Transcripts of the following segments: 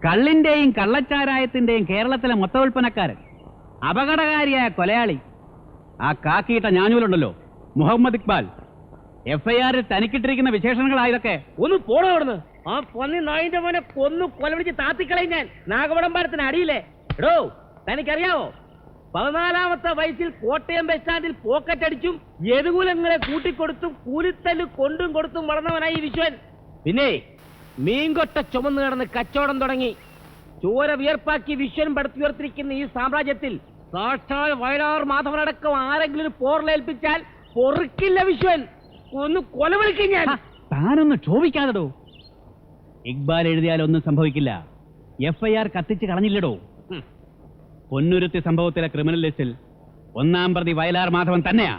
കള്ളിന്റെയും കള്ളച്ചാരായത്തിന്റെയും കേരളത്തിലെ മൊത്തവിൽപ്പനക്കാരൻ, അപകടകാരിയായ കൊലയാളി, ആ കാക്കിയിട്ട ഞാഞ്ഞൂലുണ്ടല്ലോ, മുഹമ്മദ് ഇക്ബാൽ. FIR-ൽ തനിക്കിട്ടിരിക്കുന്ന വിശേഷണങ്ങളായതൊക്കെ. ഒന്ന് പോണോ അവിടുന്ന്. ആ പന്നി നായിന്റെ മോനെ കൊന്നു കൊലവിളിച്ച് താത്തിക്കളയും ഞാൻ. നാഗവടംപാലത്തിന് അടിയില്ലേ. എടോ, തനിക്കറിയാവോ, 14-ാമത്തെ വയസ്സിൽ കോട്ടയം ബസ് സ്റ്റാൻഡിൽ പോക്കറ്റ് അടിച്ചും യദുകുലങ്ങളെ കൂട്ടിക്കൊടുത്തും കൂലിത്തല്ല് കൊണ്ടും കൊടുത്തും വളർന്നവനായി ഈ വിശ്വൻ. പിന്നെ മീൻകൊട്ട ചുമന്ന് കിടന്ന് കച്ചവടം തുടങ്ങി ചോര വിയർപ്പാക്കി വിശ്വൻ പടുത്തുയർത്തിരിക്കുന്ന ഈ സാമ്രാജ്യത്തിൽ സാക്ഷാൽ വയലാർ മാധവനടക്കം ആരെങ്കിലും പോർലേൽപ്പിച്ചാൽ പൊറുക്കില്ല വിശ്വൻ. ഒന്ന് കൊലവിളിക്കും ഞാൻ. താനൊന്ന് ക്ഷോഭിക്കാതെടോ. ഇക്ബാൽ എഴുതിയാലൊന്നും സംഭവിക്കില്ല. FIR കത്തിച്ച് കളഞ്ഞില്ലടോ. പൊന്നുരുത്തി സംഭവത്തിലെ ക്രിമിനൽ ലിസ്റ്റിൽ 1-ാം പ്രതി വയലാർ മാധവൻ തന്നെയാ.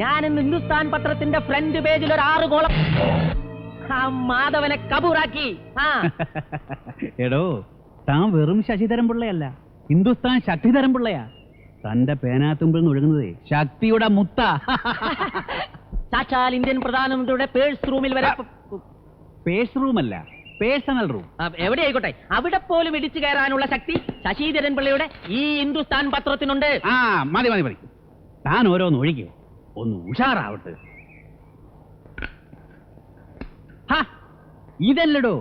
ഞാൻ ഇന്ന് ഹിന്ദുസ്ഥാൻ പത്രത്തിന്റെ ഫ്രണ്ട് പേജിൽ ഒരു 6 കോളം ആ മാധവനെ കബൂറാക്കി. എടോ, താൻ വെറും ശശിധരൻ പിള്ളയല്ല, ഹിന്ദുസ്ഥാൻ ശക്തിധരൻ പിള്ളയാ. തന്റെ പേനാത്തുമ്പിൽ നിന്ന് ഒഴുകുന്നത് ശക്തിയുടെ മുത്ത. സാക്ഷാൽ ഇന്ത്യൻ പ്രധാനമന്ത്രിയുടെ പേഴ്സ് റൂമിൽ വരെ. പേഴ്സ് റൂമല്ല, പേഴ്സണൽ റൂം. എവിടെ ആയിക്കോട്ടെ, അവിടെ പോലും ഇടിച്ചു കയറാനുള്ള ശക്തി ശശിധരൻ പിള്ളയുടെ ഈ ഹിന്ദുസ്ഥാൻ പത്രത്തിനുണ്ട്. മതി മതി മതി, താൻ ഓരോന്ന് ഒഴിക്കോ, ഒന്ന് ഉഷാറാവട്ടെ. ഇതല്ലടോ,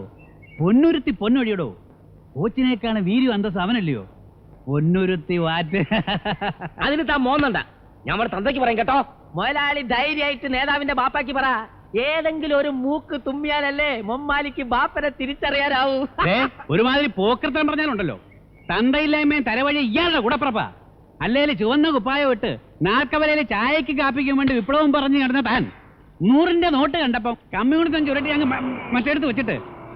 പൊന്നുരുത്തി പൊന്നൊഴിയടോ. കോച്ചിനേക്കാണ് വീര്യം അന്തസ് അവനല്ലയോ. പൊന്നുരുത്തി വാറ്റ്. അതിന് താൻ മോന്നണ്ട, ഞാൻ അവിടെ തന്തയ്ക്ക് പറയും കേട്ടോ. മുതലാളി ധൈര്യമായിട്ട് നേതാവിന്റെ ബാപ്പാക്ക് പറ. ഏതെങ്കിലും ഒരു മൂക്ക് തുമ്മിയാലല്ലേ മൊമ്മാലിക്ക് ബാപ്പനെ തിരിച്ചറിയാനാവൂ. ഒരുമാതിരി പോക്കർത്തം പറഞ്ഞാലുണ്ടല്ലോ, തന്തയില്ലായ്മയും തലവഴി ഇയാളുടെ കൂടപ്പുറപ്പ. അല്ലേല് ചുവന്ന കുപ്പായം ഇട്ട് നാൽക്കവലയില് ചായക്ക് കാപ്പിക്കാൻ വേണ്ടി വിപ്ലവം പറഞ്ഞു നടന്ന താൻ 100-ന്റെ നോട്ട് കണ്ടപ്പം കമ്മ്യൂണിസം ചുരട്ടി അങ്ങ് മറ്റെടുത്ത് വെച്ചിട്ട്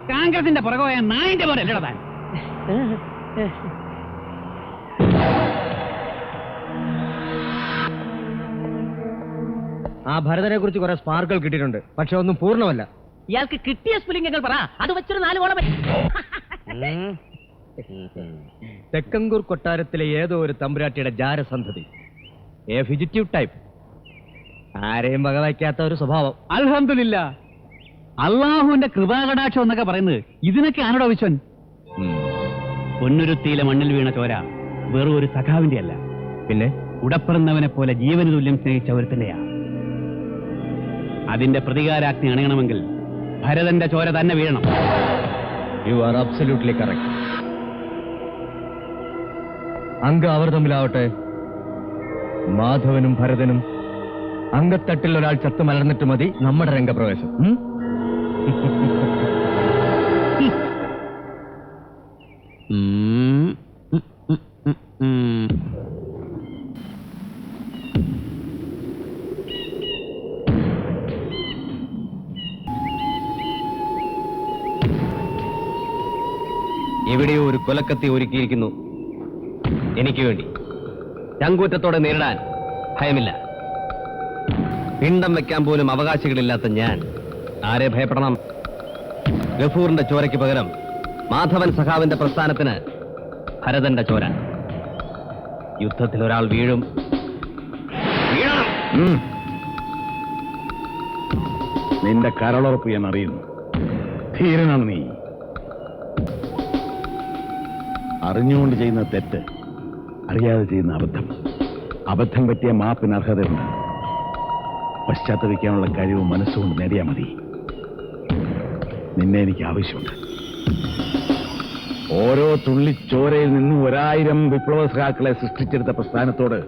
കോൺഗ്രസിന്റെ പുറകെ നായിന്റെ പോലെ അല്ലടാ താൻ. ആ ഭരതനെ കുറിച്ച് കുറെ സ്പാർക്കുകൾ കിട്ടിയിട്ടുണ്ട്, പക്ഷെ ഒന്നും പൂർണ്ണമല്ല. ഇയാൾക്ക് കിട്ടിയ സ്പെല്ലിംഗുകൾ പറ, അത് വെച്ചൊരു 4 കോളം. തെക്കങ്കൂർ കൊട്ടാരത്തിലെ ഏതോ ഒരു തമ്പുരാട്ടിയുടെ ജാരസന്ധതി, എ ഫിജിറ്റീവ് ടൈപ്പ്, ആരെയും വകവയ്ക്കാത്ത ഒരു സ്വഭാവം. അൽഹംദുലില്ലാ, അള്ളാഹുവിന്റെ കൃപാകടാക്ഷം എന്നൊക്കെ പറയുന്നത് ഇതിനൊക്കെ ആണോടോ വിശ്വൻ? പൊന്നുരുത്തിയിലെ മണ്ണിൽ വീണ ചോര വെറും ഒരു സഖാവിന്റെ അല്ല, പിന്നെ ഉടപ്പിറന്നവനെ പോലെ ജീവന് തുല്യം സ്നേഹിച്ച ഒരുത്തന്റെയാ. അതിന്റെ പ്രതികാരാഗ്നി അണയണമെങ്കിൽ ഭരതന്റെ ചോര തന്നെ വീഴണം. You are absolutely correct. അംഗം അവർ തമ്മിലാവട്ടെ, മാധവനും ഭരതനും അങ്കത്തട്ടിൽ ഒരാൾ ചത്തു മലർന്നിട്ട് മതി നമ്മുടെ രംഗപ്രവേശം. എവിടെയോ ഒരു കൊലക്കത്തി ഒരുക്കിയിരിക്കുന്നു എനിക്ക് വേണ്ടി. ചങ്കൂറ്റത്തോടെ നേരിടാൻ ഭയമില്ല. പിണ്ടം വെക്കാൻ പോലും അവകാശികളില്ലാത്ത ഞാൻ ആരെ ഭയപ്പെടണം? ഗഫൂറിന്റെ ചോരയ്ക്ക് പകരം മാധവൻ സഖാവിന്റെ പ്രസ്ഥാനത്തിന് ഭരതന്റെ ചോര. യുദ്ധത്തിൽ ഒരാൾ വീഴും. നിന്റെ കരളുറപ്പ് ഞാൻ അറിയുന്നു. ധീരനാണ് നീ. അറിഞ്ഞുകൊണ്ട് ചെയ്യുന്ന തെറ്റ്, അറിയാതെ ചെയ്യുന്ന അബദ്ധം, അബദ്ധം പറ്റിയ മാപ്പിന് അർഹതയുണ്ട്. പശ്ചാത്തപിക്കാനുള്ള കഴിവ് മനസ്സുകൊണ്ട് നേടിയാൽ മതി. നിന്നെ എനിക്ക് ആവശ്യമുണ്ട്. ഓരോ തുള്ളിച്ചോരയിൽ നിന്നും 1000 വിപ്ലവ സഖാക്കളെ സൃഷ്ടിച്ചെടുത്ത പ്രസ്ഥാനത്തോട്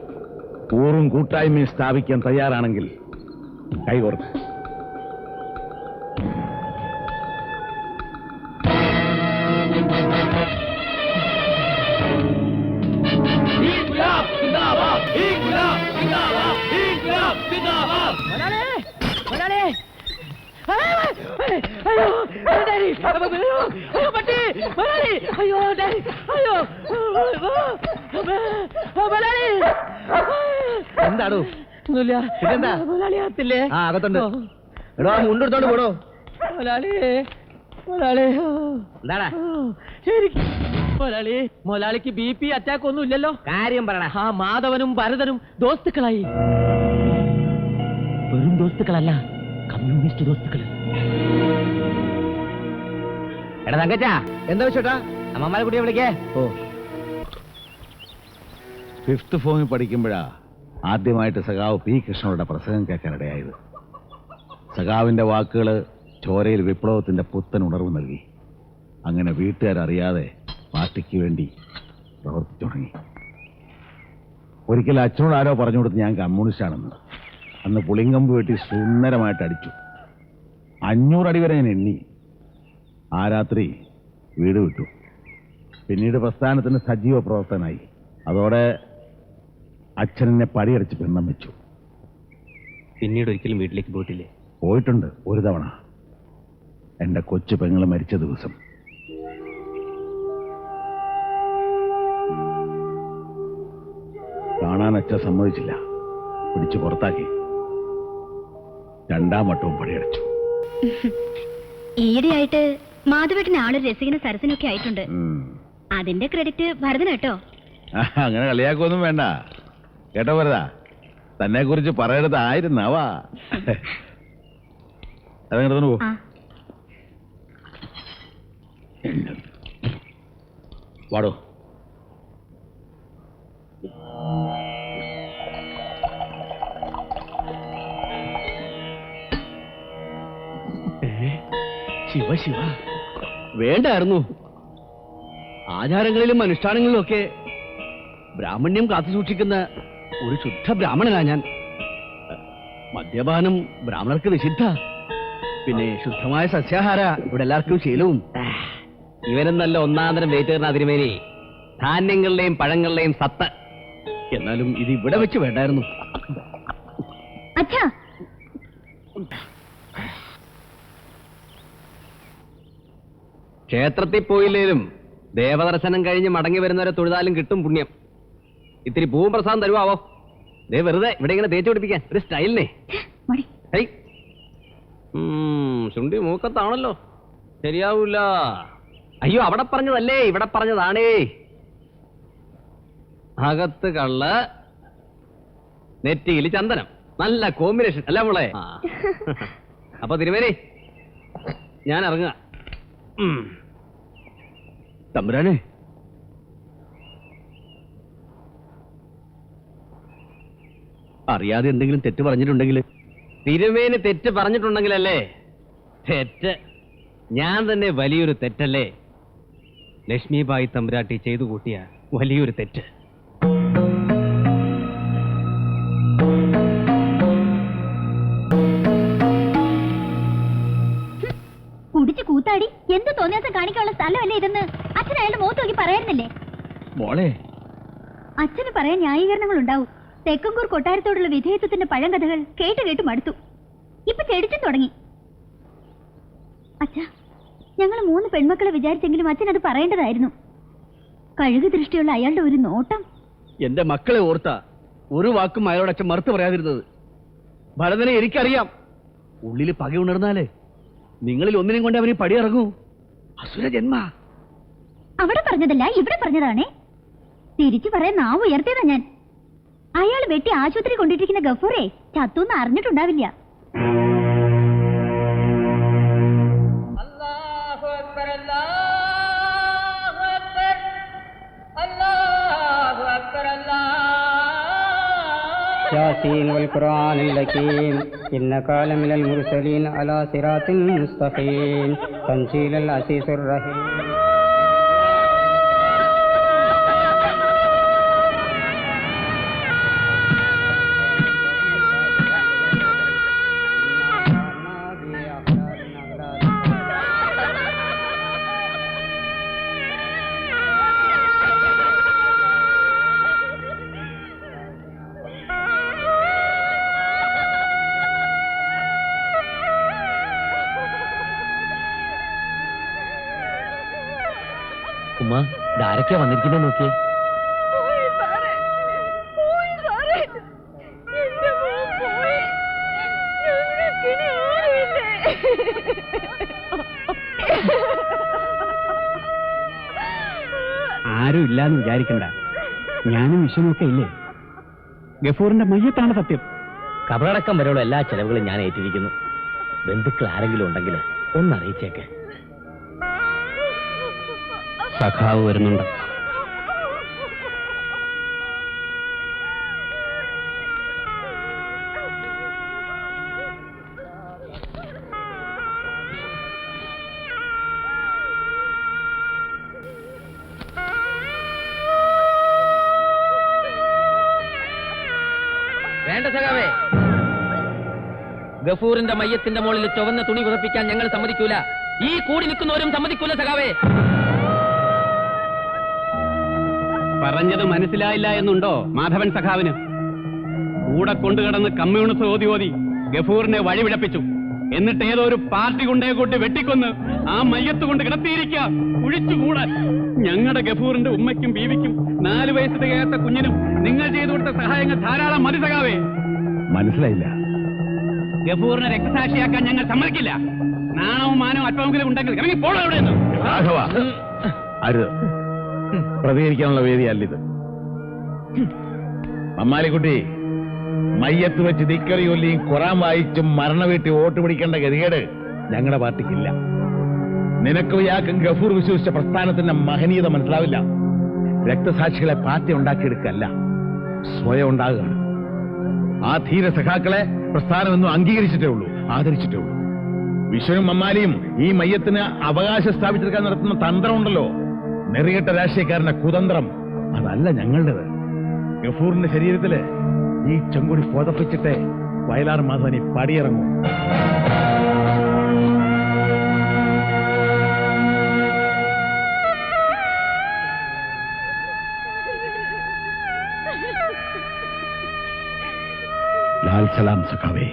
കൂറും കൂട്ടായ്മയും സ്ഥാപിക്കാൻ തയ്യാറാണെങ്കിൽ കൈകോർത്ത്. എന്താണോ മുതലാളിയാത്തില്ലേ? അകത്തുണ്ട്. എടോ, മുണ്ടെടുത്തോണ്ട് പോടോ. എന്താടാ മുതലാളിക്ക് BP അറ്റാക്ക് ഒന്നും ഇല്ലല്ലോ? കാര്യം പറയണ. ആ മാധവനും ഭരതനും ദോസ്തുക്കളായി. വെറും ദോസ്തുക്കളല്ല, കമ്മ്യൂണിസ്റ്റ് ദോസ്തുക്കള്. എടാ തങ്കച്ചാ, എന്താ വെച്ചോട്ടാ? അമ്മമാരെ കുട്ടിയെ വിളിക്കേ. ഓ, 5th ഫോമിൽ പഠിക്കുമ്പോഴാ ആദ്യമായിട്ട് സഖാവ് പി കൃഷ്ണയുടെ പ്രസംഗം കേൾക്കാനിടയായത്. സഖാവിന്റെ വാക്കുകൾ ചോരയിൽ വിപ്ലവത്തിന്റെ പുത്തൻ ഉണർവ് നൽകി. അങ്ങനെ വീട്ടുകാരറിയാതെ പാർട്ടിക്ക് വേണ്ടി പ്രവർത്തിച്ചു തുടങ്ങി. ഒരിക്കൽ അച്ഛനോട് ആരോ പറഞ്ഞു കൊടുത്ത് ഞാൻ കമ്മ്യൂണിസ്റ്റാണെന്ന്. അന്ന് പുളിങ്കമ്പ് വെട്ടി സുന്ദരമായിട്ട് അടിച്ചു. 500 അടി വരെ ഞാൻ എണ്ണി. ആ രാത്രി വീട് വിട്ടു. പിന്നീട് പ്രസ്ഥാനത്തിന് സജീവ പ്രവർത്തനായി. അതോടെ അച്ഛനെന്നെ പടിയടച്ച് പെണ്ണം വെച്ചു. പിന്നീട് ഒരിക്കലും വീട്ടിലേക്ക് പോയിട്ടില്ലേ? പോയിട്ടുണ്ട് ഒരു തവണ, എന്റെ കൊച്ചു പെങ്ങള് മരിച്ച ദിവസം. കാണാൻ അച്ഛൻ സമ്മതിച്ചില്ല, പിടിച്ചു പുറത്താക്കി. 2ാം വട്ടവും പടിയടച്ചു. ഈയിടെയായിട്ട് മാധവേട്ടന് ആളൊരു രസികന സരസനൊക്കെ ആയിട്ടുണ്ട്. അതിന്റെ ക്രെഡിറ്റ് ഭരതന് കേട്ടോ. അങ്ങനെ കളിയാക്കൊന്നും വേണ്ട കേട്ടോ ഭരതാ. തന്നെ കുറിച്ച് പറയരുതായിരുന്നാവാ. അതങ്ങനെ പോ. ആ, വാടോ. ശിവ ശിവ, വേണ്ടായിരുന്നു. ആചാരങ്ങളിലും അനുഷ്ഠാനങ്ങളിലും ഒക്കെ ബ്രാഹ്മണ്യം കാത്തു സൂക്ഷിക്കുന്ന ഒരു ശുദ്ധ ബ്രാഹ്മണനാ ഞാൻ. മദ്യപാനം ബ്രാഹ്മണർക്ക് നിഷിദ്ധ. പിന്നെ ശുദ്ധമായ സസ്യാഹാര ഇവിടെ എല്ലാവർക്കും ശീലവും. ഇവനും നല്ല ഒന്നാന്തരം വെയിറ്റേറിന് അതിരുമേനി. ധാന്യങ്ങളുടെയും പഴങ്ങളുടെയും സത്ത്. എന്നാലും ഇത് ഇവിടെ വെച്ച് വേണ്ടായിരുന്നു. അച്ഛാ, ക്ഷേത്രത്തിൽ പോയില്ലേലും ദേവദർശനം കഴിഞ്ഞ് മടങ്ങി വരുന്നവരെ തൊഴുതാലും കിട്ടും പുണ്യം. ഇത്തിരി പൂവും പ്രസാദം തരുവാവോ? ദേ വെറുതെ ഇവിടെ ഇങ്ങനെ തേച്ചു പിടിപ്പിക്കാൻ ഒരു സ്റ്റൈലിനെ. മടി. ശുണ്ടി മൂക്കത്താണല്ലോ, ശരിയാവൂല. അയ്യോ, അവിടെ പറഞ്ഞതല്ലേ ഇവിടെ പറഞ്ഞതാണേ. അകത്ത് കള്ള്, നെറ്റിയിൽ ചന്ദനം. നല്ല കോമ്പിനേഷൻ അല്ല മോളെ? അപ്പൊ തിരുമേനി ഞാൻ ഇറങ്ങുക. തമ്പുരാനെ, അറിയാതെ എന്തെങ്കിലും തെറ്റ് പറഞ്ഞിട്ടുണ്ടെങ്കിൽ? തിരുമേനി തെറ്റ് പറഞ്ഞിട്ടുണ്ടെങ്കിലല്ലേ? തെറ്റ് ഞാൻ തന്നെ വലിയൊരു തെറ്റല്ലേ? ലക്ഷ്മിബായി തമ്പുരാട്ടി ചെയ്തു കൂട്ടിയ വലിയൊരു തെറ്റ്. കുടിച്ച് കൂത്താടി എന്ത് തോന്നിയാസം കാണിക്കാനുള്ള സ്ഥലമല്ലേ ഇതെന്ന് അച്ഛൻ അയാളുടെ മുഖത്ത് നോക്കി പറയായിരുന്നില്ലേ? മോളെ, അച്ഛന് പറയാൻ ന്യായീകരണങ്ങൾ ഉണ്ടാവും. തെക്കങ്കൂർ കൊട്ടാരത്തോടുള്ള വിധേയത്വത്തിന്റെ പഴങ്കഥകൾ കേട്ട് കേട്ട് മടുത്തു. ഇപ്പൊ ചെടിച്ചും തുടങ്ങി. അച്ഛാ, ഞങ്ങൾ 3 പെൺമക്കളെ വിചാരിച്ചെങ്കിലും അച്ഛൻ അത് പറയേണ്ടതായിരുന്നു. കഴുകു ദൃഷ്ടിയുള്ള അയാളുടെ ഒരു നോട്ടം. എന്റെ മക്കളെ ഓർത്ത ഒരു വാക്കും അയാളോട് അച്ഛൻ മറുത്ത് പറയാതിരുന്നത്. ഭരതനെ എനിക്കറിയാം. ഉള്ളിൽ പക ഉണർന്നാലേ നിങ്ങളിൽ ഒന്നിനെയും കൊണ്ട് അവന് പടിയിറങ്ങൂ. അസുര ജന്മ. അവിടെ പറഞ്ഞതല്ല, ഇവിടെ പറഞ്ഞതാണേ. തിരിച്ചു പറയാൻ നാവ് ഉയർത്തിയതാ ഞാൻ. അയാൾ വെട്ടി ആശുപത്രി കൊണ്ടിട്ടിരിക്കുന്ന ഗഫൂറെ ചത്തൂന്ന് അറിഞ്ഞിട്ടുണ്ടാവില്ല. ياسين والقرآن الحكيم إنك لمن المرسلين على صراط مستقيم تنزيل العزيز الرحيم. ഉമ്മ, ഇതാരൊക്കെയാ വന്നിരിക്കുന്നത് നോക്കിയേ. ആരും ഇല്ലാന്ന് വിചാരിക്കണ്ട. ഞാനും വിഷമൊക്കെ ഇല്ലേ? ഗഫൂറിന്റെ മയ്യത്താണ് സത്യം. കബറടക്കം വരെയുള്ള എല്ലാ ചെലവുകളും ഞാൻ ഏറ്റിരിക്കുന്നു. ബന്ധുക്കൾ ആരെങ്കിലും ഉണ്ടെങ്കിൽ ഒന്നറിയിച്ചേക്ക്. സഖാവ് വരുന്നുണ്ട്. വേണ്ട സഖാവേ, ഗഫൂറിന്റെ മയ്യത്തിന്റെ മുകളിൽ ചുവന്ന തുണി പുതപ്പിക്കാൻ ഞങ്ങൾ സമ്മതിക്കൂല. ഈ കൂടി നിൽക്കുന്നവരും സമ്മതിക്കൂല സഖാവേ. പറഞ്ഞത് മനസ്സിലായില്ല എന്നുണ്ടോ മാധവൻ സഖാവിന്? കൂടെ കൊണ്ടുകിടന്ന് കമ്മ്യൂണിസ്റ്റ് ഓതി ഗഫൂറിനെ വഴിവിടപ്പിച്ചു. എന്നിട്ട് ഏതോ ഒരു പാർട്ടി കൊണ്ടേ കൊണ്ട് വെട്ടിക്കൊന്ന് ആ മയ്യത്ത് കൊണ്ട് കിടത്തിയിരിക്കാം കുഴിച്ചുകൂടാൻ. ഞങ്ങളുടെ ഗഫൂറിന്റെ ഉമ്മയ്ക്കും ബീവിക്കും 4 വയസ്സ് തികയാത്ത കുഞ്ഞിനും നിങ്ങൾ ചെയ്തു കൊടുത്ത സഹായങ്ങൾ ധാരാളം മതി സഖാവേ. മനസ്സിലായില്ല. ഗഫൂറിനെ രക്തസാക്ഷിയാക്കാൻ ഞങ്ങൾ സമ്മതിക്കില്ല. നാണവും മാനവും അല്പമെങ്കിലും ഉണ്ടെങ്കിൽ ഇറങ്ങി പോണോ എവിടെ നിന്ന്? രാഘവ, അരുത്. പ്രതികരിക്കാനുള്ള വേദിയല്ലിത്. മമ്മാലിക്കുട്ടി, മയ്യത്ത് വെച്ച് ദിക്കറി ചൊല്ലിയും ഖുറാൻ വായിച്ചും മരണ വീട്ടി വോട്ട് പിടിക്കേണ്ട ഗതികേട് ഞങ്ങളുടെ പാർട്ടിക്കില്ല. നിനക്ക് ഇയാൾക്കും ഗഫൂർ വിശ്വസിച്ച പ്രസ്ഥാനത്തിന്റെ മഹനീയത മനസ്സിലാവില്ല. രക്തസാക്ഷികളെ പാർട്ടി ഉണ്ടാക്കിയെടുക്കല്ല, സ്വയം ഉണ്ടാകുകയാണ്. ആ ധീര സഖാക്കളെ പ്രസ്ഥാനമെന്നും അംഗീകരിച്ചിട്ടേ ഉള്ളൂ, ആദരിച്ചിട്ടേ ഉള്ളൂ. വിശ്വനും മമ്മാലിയും ഈ മയ്യത്തിന് അവകാശം സ്ഥാപിച്ചെടുക്കാൻ നടത്തുന്ന തന്ത്രമുണ്ടല്ലോ, നെറികെട്ട രാഷ്ട്രീയക്കാരന്റെ കുതന്ത്രം, അതല്ല ഞങ്ങളുടേത്. ഗഫൂറിന്റെ ശരീരത്തില് ഈ ചെങ്കുടി പുതപ്പിച്ചിട്ടേ വയലാർ മാധവനി പടിയിറങ്ങും. ലാൽ സലാം സഖാവേ.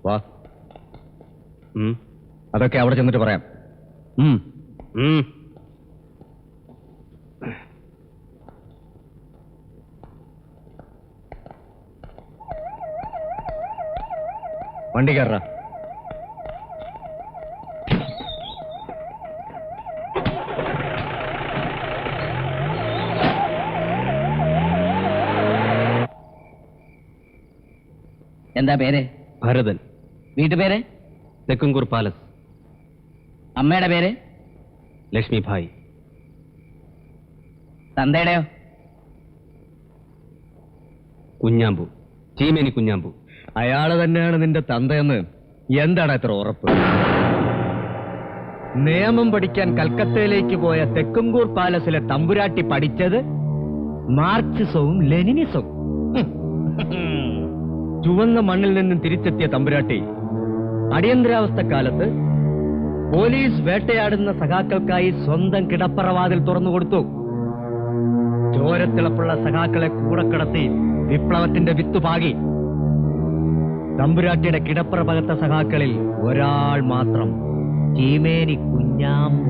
വാ, അതൊക്കെ അവിടെ ചെന്നിട്ട് പറയാം. വണ്ടി കയറ. എന്താ പേര്? ഭരതൻ. വീട്ടുപേര്? തെക്കുംകൂർ പാലസ്. അമ്മയുടെ പേര്? ലക്ഷ്മിഭായ്. തന്തയുടെയോ? കുഞ്ഞാമ്പു, ചീമേനി കുഞ്ഞാമ്പു. അയാള് തന്നെയാണ് നിന്റെ തന്തയെന്ന് എന്താണ് ഇത്ര ഉറപ്പ്? നിയമം പഠിക്കാൻ കൽക്കത്തയിലേക്ക് പോയ തെക്കുംകൂർ പാലസിലെ തമ്പുരാട്ടി പഠിച്ചത് മാർക്സിസവും ലെനിനിസവും. ചുവന്ന മണ്ണിൽ നിന്നും തിരിച്ചെത്തിയ തമ്പുരാട്ടി അടിയന്തരാവസ്ഥ കാലത്ത് പോലീസ് വേട്ടയാടുന്ന സഖാക്കൾക്കായി സ്വന്തം കിടപ്പറവാതിൽ തുറന്നുകൊടുത്തു. ചോരത്തിളപ്പുള്ള സഖാക്കളെ കൂടെ കിടത്തി വിപ്ലവത്തിന്റെ വിത്ത് പാകി. തമ്പുരാട്ടിയുടെ കിടപ്പറ പകർത്ത സഖാക്കളിൽ ഒരാൾ മാത്രം, ചീമേനി കുഞ്ഞാമ്പു.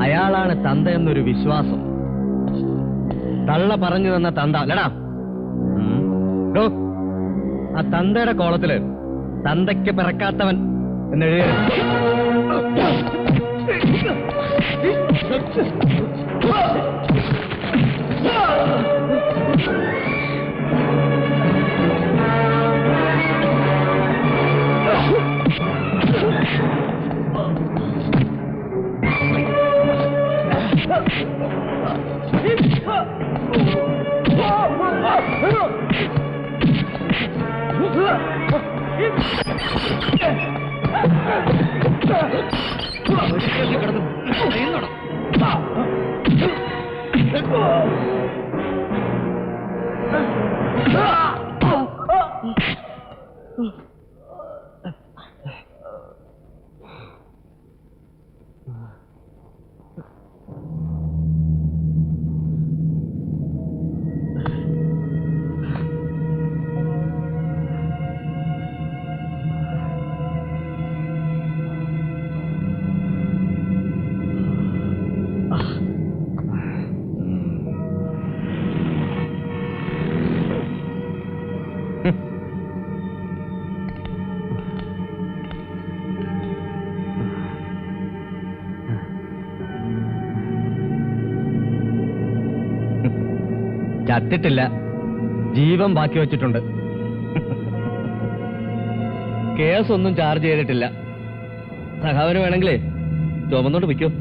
അയാളാണ് തന്ത എന്നൊരു വിശ്വാസം. തള്ള പറഞ്ഞു തന്ന തന്ത അല്ലടാ. ആ തന്തയുടെ കോളത്തില് തന്തയ്ക്ക് പിറക്കാത്തവൻ എന്നെഴുതി. ചത്തിട്ടില്ല, ജീവൻ ബാക്കി വെച്ചിട്ടുണ്ട്. കേസൊന്നും ചാർജ് ചെയ്തിട്ടില്ല. സഖാവിന് വേണമെങ്കിലേ ചുമന്നോട്ട് വയ്ക്കോ.